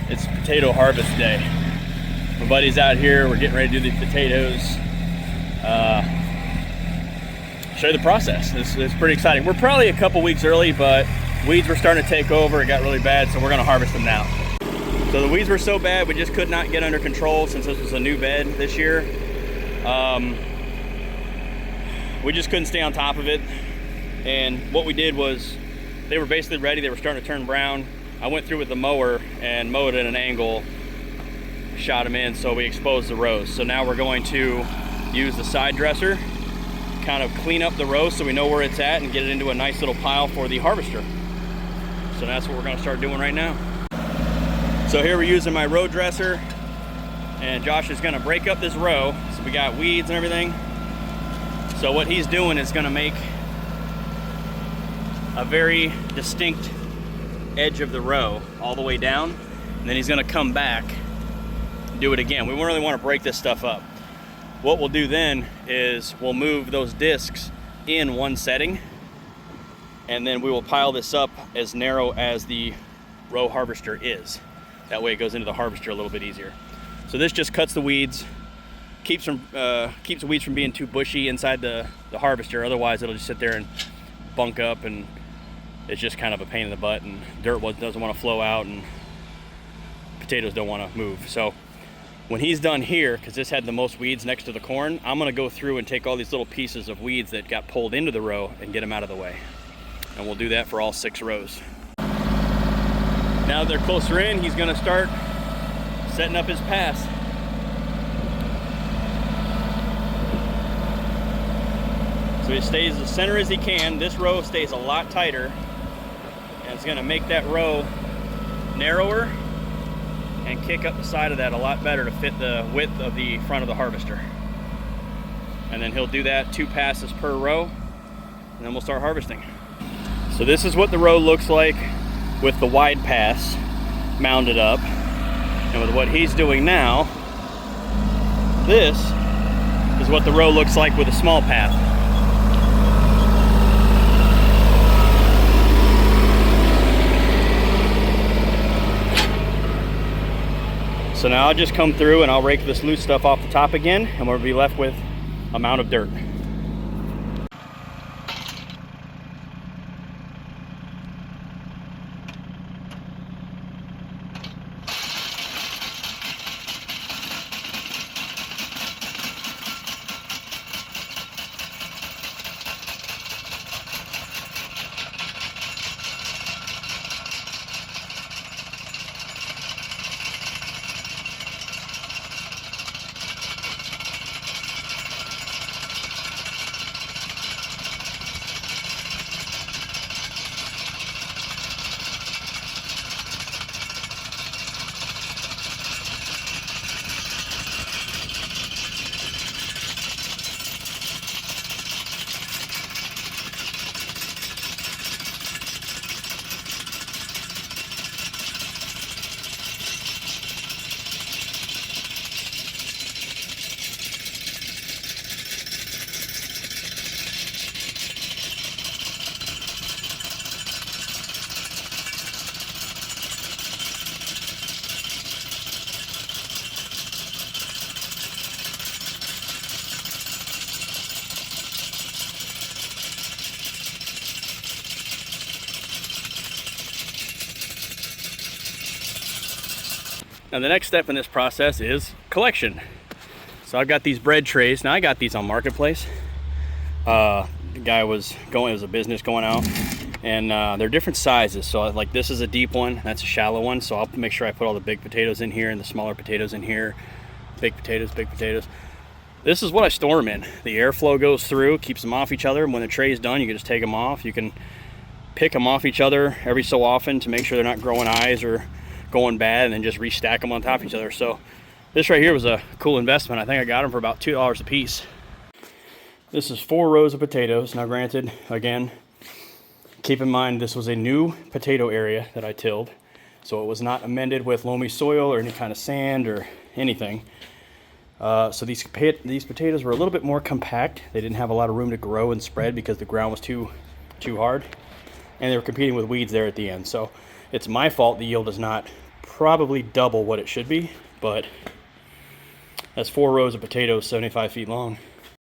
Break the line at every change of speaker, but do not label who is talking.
It's potato harvest day. My buddy's out here. We're getting ready to do the potatoes. Show you the process. It's pretty exciting. We're probably a couple weeks early, but weeds were starting to take over. It got really bad, so we're gonna harvest them now. So the weeds were so bad, we just could not get under control since this was a new bed this year. We just couldn't stay on top of it. And what we did was, they were basically ready. They were starting to turn brown. I went through with the mower and mowed at an angle, shot them in, so we exposed the rows. So now we're going to use the side dresser, kind of clean up the rows so we know where it's at and get it into a nice little pile for the harvester. So that's what we're gonna start doing right now. So here we're using my row dresser, and Josh is gonna break up this row. So we got weeds and everything. So what he's doing is gonna make a very distinct edge of the row all the way down, and then he's gonna come back and do it again. We won't really wanna break this stuff up. What we'll do then is we'll move those discs in one setting, and then we will pile this up as narrow as the row harvester is. That way it goes into the harvester a little bit easier. So this just cuts the weeds, keeps the weeds from being too bushy inside the harvester. Otherwise it'll just sit there and bunk up, and it's just kind of a pain in the butt, and dirt doesn't want to flow out, and potatoes don't want to move. So when he's done here, because this had the most weeds next to the corn, I'm gonna go through and take all these little pieces of weeds that got pulled into the row and get them out of the way. And we'll do that for all 6 rows. Now that they're closer in, he's gonna start setting up his pass. So he stays as center as he can. This row stays a lot tighter, and it's gonna make that row narrower and kick up the side of that a lot better to fit the width of the front of the harvester. And then he'll do that 2 passes per row, and then we'll start harvesting. So this is what the row looks like with the wide pass mounded up. And with what he's doing now, this is what the row looks like with a small path. So now I'll just come through and I'll rake this loose stuff off the top again, and we'll be left with a mound of dirt. Now the next step in this process is collection. So I've got these bread trays. Now I got these on Marketplace. The guy was going, it was a business going out, and they're different sizes. So like this is a deep one, that's a shallow one. So I'll make sure I put all the big potatoes in here and the smaller potatoes in here. Big potatoes, big potatoes. This is what I store them in. The airflow goes through, keeps them off each other. And when the tray is done, you can just take them off. You can pick them off each other every so often to make sure they're not growing eyes or going bad, and then just restack them on top of each other. So this right here was a cool investment. I think I got them for about $2 a piece. This is 4 rows of potatoes. Now granted, again, keep in mind this was a new potato area that I tilled, so it was not amended with loamy soil or any kind of sand or anything. So these potatoes were a little bit more compact. They didn't have a lot of room to grow and spread because the ground was too hard, and they were competing with weeds there at the end. So it's my fault the yield is not probably double what it should be, but that's 4 rows of potatoes 75 feet long.